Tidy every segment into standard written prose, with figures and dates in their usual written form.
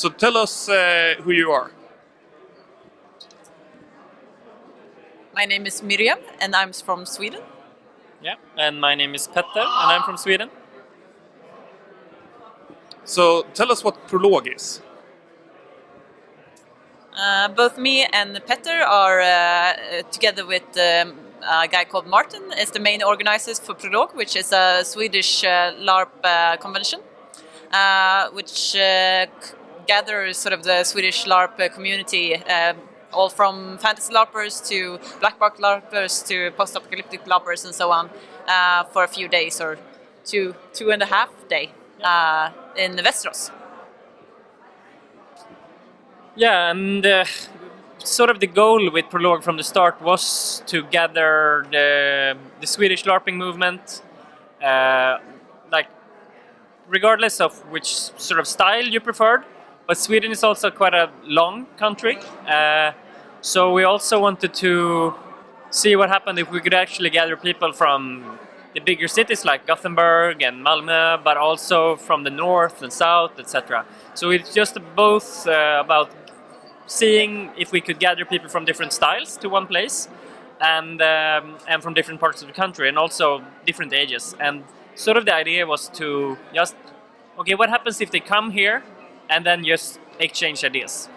So tell us who you are. My name is Miriam, and I'm from Sweden. Yeah, and my name is Petter, and I'm from Sweden. So tell us what Prolog is. Both me and Petter are together with a guy called Martin is the main organizers for Prolog, which is a Swedish Larp convention, which gathers sort of the Swedish Larp community, all from fantasy LARPers to black market LARPers to post-apocalyptic LARPers and so on, for a few days or two and a half day in Västerås. Yeah, and sort of the goal with Prolog from the start was to gather the Swedish LARPing movement, like regardless of which sort of style you preferred. But Sweden is also quite a long country, so we also wanted to see what happened if we could actually gather people from the bigger cities like Gothenburg and Malmö, but also from the north and south, etc. So it's just both about seeing if we could gather people from different styles to one place, and from different parts of the country, and also different ages. And sort of the idea was to just, okay, what happens if they come here, and then just exchange ideas.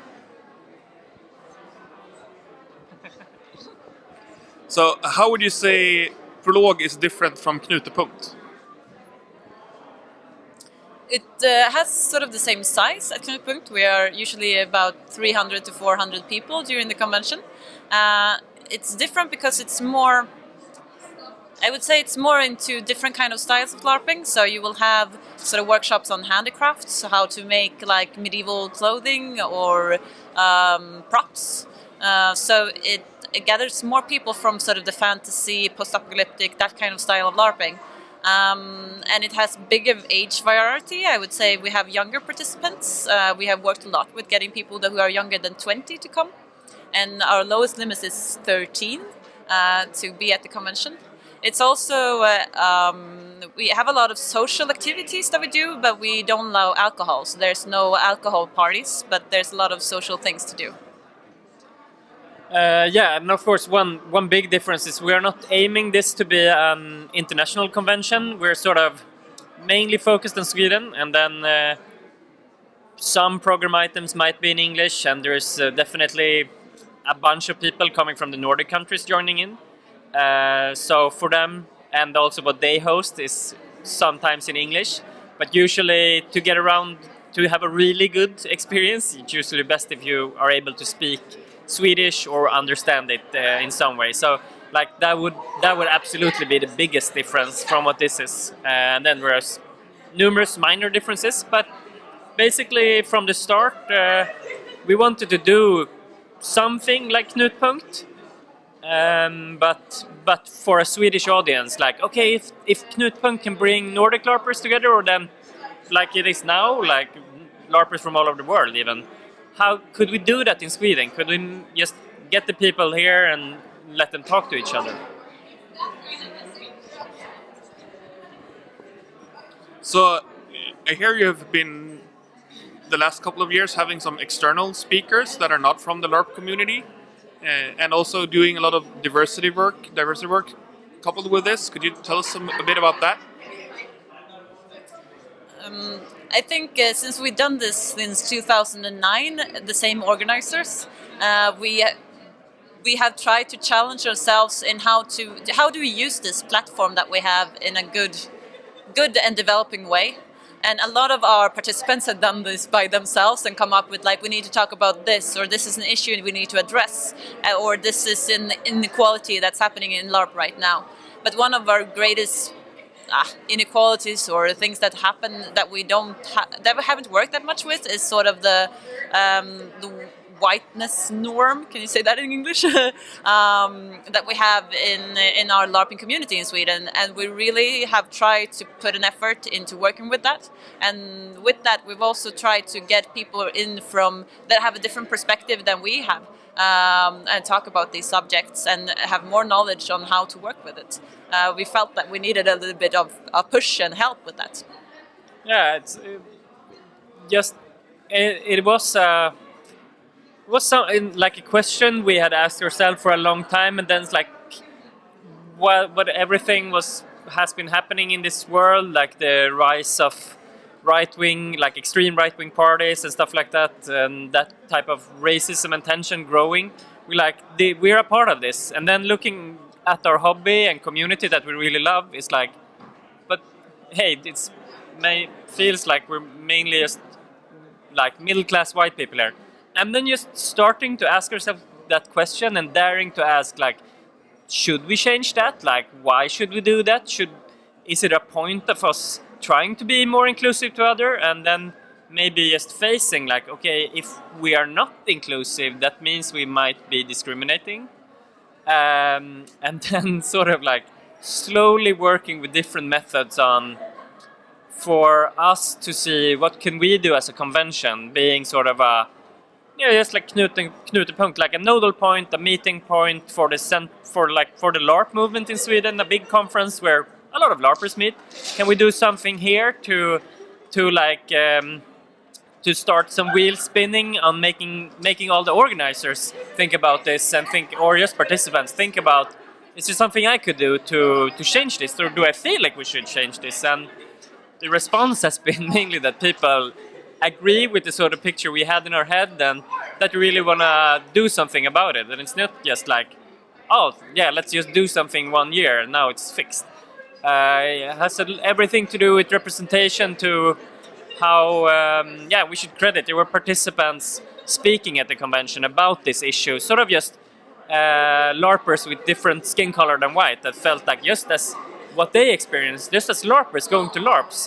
So how would you say Prolog is different from Knutepunkt? It has sort of the same size at Knutepunkt. We are usually about 300 to 400 people during the convention. It's different because it's more, I would say it's more into different kind of styles of LARPing. So you will have sort of workshops on handicrafts, how to make like medieval clothing or props. So it gathers more people from sort of the fantasy, post-apocalyptic, that kind of style of LARPing. And it has bigger age variety. I would say we have younger participants. We have worked a lot with getting people who are younger than 20 to come. And our lowest limit is 13 to be at the convention. It's also, we have a lot of social activities that we do, but we don't allow alcohol. So there's no alcohol parties, but there's a lot of social things to do. Yeah, and of course one big difference is we are not aiming this to be an international convention. We're sort of mainly focused on Sweden, and then some program items might be in English, and there's definitely a bunch of people coming from the Nordic countries joining in. So for them, and also what they host is sometimes in English, but usually to get around to have a really good experience, it's usually best if you are able to speak Swedish or understand it in some way. So like that would absolutely be the biggest difference from what this is. And then there's numerous minor differences, but basically from the start we wanted to do something like Knutepunkt, but for a Swedish audience. Like, okay, if Knutepunkt can bring Nordic LARPers together, or then like it is now, like LARPers from all over the world even, how could we do that in Sweden? Could we just get the people here and let them talk to each other? So I hear you have been the last couple of years having some external speakers that are not from the LARP community, and also doing a lot of diversity work coupled with this. Could you tell us a bit about that? I think since we've done this since 2009, the same organizers, we have tried to challenge ourselves in how do we use this platform that we have in a good and developing way. And a lot of our participants have done this by themselves and come up with like, we need to talk about this, or this is an issue we need to address, or this is an inequality that's happening in LARP right now. But one of our greatest inequalities or things that happen that we haven't worked that much with is sort of the whiteness norm. Can you say that in English? That we have in our LARPing community in Sweden, and we really have tried to put an effort into working with that. And with that, we've also tried to get people in from that have a different perspective than we have, and talk about these subjects and have more knowledge on how to work with it. We felt that we needed a little bit of a push and help with that. Yeah, it's just it was like a question we had asked ourselves for a long time, and then it's like what everything has been happening in this world, like the rise of right-wing, like extreme right-wing parties and stuff like that, and that type of racism and tension growing. We're a part of this, and then looking at our hobby and community that we really love is like, but hey, feels like we're mainly just like middle-class white people here, and then just starting to ask ourselves that question and daring to ask, like, should we change that? Like, why should we do that? Is it a point of us trying to be more inclusive to other, and then maybe just facing like, okay, if we are not inclusive, that means we might be discriminating, and then sort of like slowly working with different methods on for us to see what can we do as a convention, being sort of a just like Knutepunkt, like a nodal point, a meeting point for the LARP movement in Sweden, a big conference where a lot of LARPers meet. Can we do something here to start some wheels spinning on making all the organizers think about this and or just participants think about, is there something I could do to change this, or do I feel like we should change this? And the response has been mainly that people agree with the sort of picture we had in our head, and that we really want to do something about it. And it's not just like, oh yeah, let's just do something 1 year and now it's fixed. It has everything to do with representation, to how we should credit. There were participants speaking at the convention about this issue, sort of just LARPers with different skin color than white, that felt like just as what they experienced, just as LARPers going to LARPs,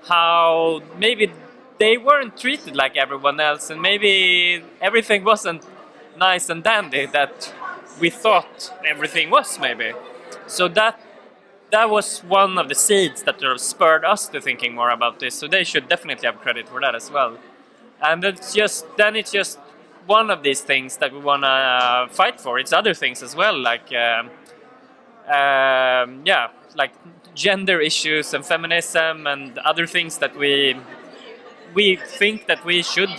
how maybe they weren't treated like everyone else, and maybe everything wasn't nice and dandy that we thought everything was, maybe. So that was one of the seeds that sort of spurred us to thinking more about this. So they should definitely have credit for that as well. And it's just one of these things that we want to fight for. It's other things as well, like like gender issues and feminism and other things that we think that we should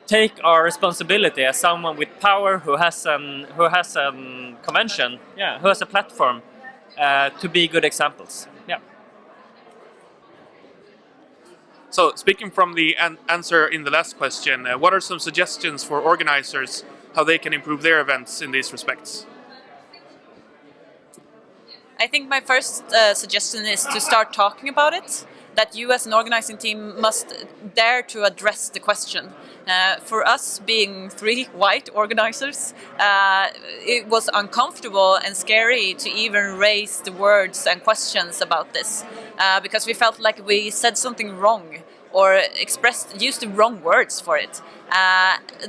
take our responsibility as someone with power who has a convention, who has a platform, to be good examples. Yeah. So, speaking from the answer in the last question, what are some suggestions for organizers how they can improve their events in these respects? I think my first suggestion is to start talking about it. That you as an organizing team must dare to address the question. For us, being 3 white organizers, it was uncomfortable and scary to even raise the words and questions about this, because we felt like we said something wrong or used the wrong words for it.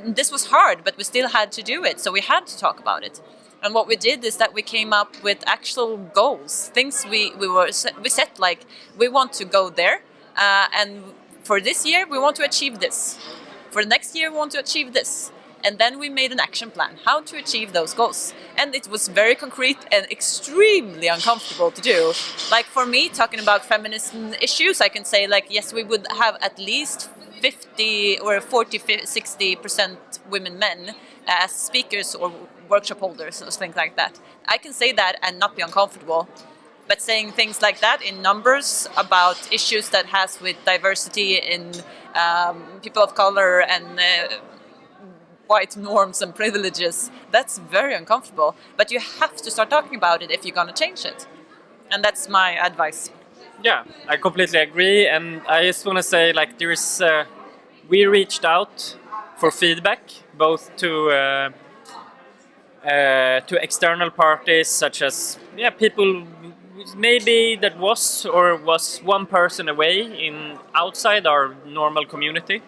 This was hard, but we still had to do it, so we had to talk about it. And what we did is that we came up with actual goals, things we set, like we want to go there, and for this year we want to achieve this. For the next year we want to achieve this. And then we made an action plan, how to achieve those goals. And it was very concrete and extremely uncomfortable to do. Like for me, talking about feminism issues, I can say like, yes, we would have at least 50 or 60% women, men as speakers or workshop holders or things like that. I can say that and not be uncomfortable. But saying things like that in numbers about issues that has with diversity in people of color and white norms and privileges, that's very uncomfortable. But you have to start talking about it if you're going to change it. And that's my advice. Yeah, I completely agree. And I just want to say, like, we reached out for feedback, both to external parties, such as people maybe that was one person away in outside our normal community,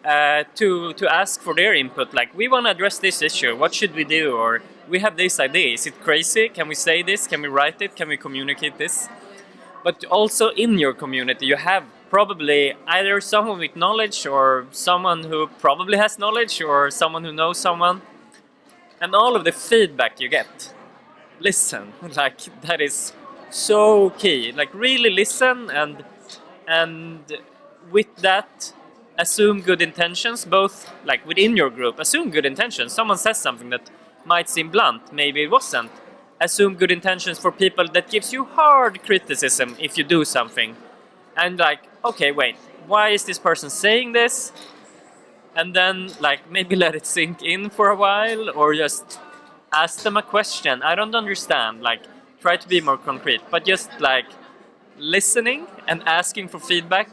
to ask for their input. Like, we want to address this issue. What should we do? Or we have this idea. Is it crazy? Can we say this? Can we write it? Can we communicate this? But also in your community, you have probably either someone with knowledge, or someone who probably has knowledge, or someone who knows someone. And all of the feedback you get, listen. Like, that is so key. Like, really listen, and with that, assume good intentions, both like within your group. Assume good intentions. Someone says something that might seem blunt, maybe it wasn't. Assume good intentions for people that gives you hard criticism if you do something. And like, okay, wait, why is this person saying this? And then like maybe let it sink in for a while, or just ask them a question. I don't understand. Like, try to be more concrete, but just like listening and asking for feedback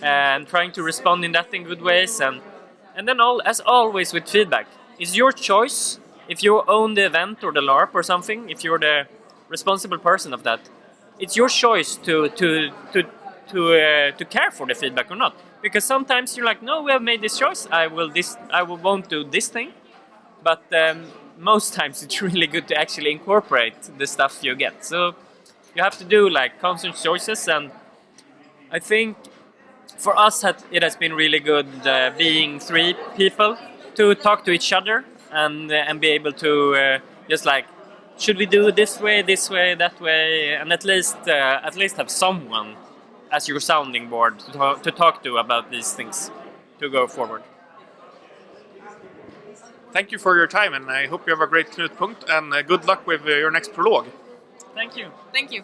and trying to respond in that in good ways. And then as always with feedback, it's your choice. If you own the event or the LARP or something, if you're the responsible person of that, it's your choice to care for the feedback or not. Because sometimes you're like, no, we have made this choice. I won't do this thing. But most times it's really good to actually incorporate the stuff you get. So you have to do like conscious choices, and I think for us it has been really good being 3 people to talk to each other and be able to just like, should we do it this way, that way, and at least have someone as your sounding board to talk to about these things to go forward. Thank you for your time, and I hope you have a great Knutepunkt, and good luck with your next Prolog. Thank you. Thank you.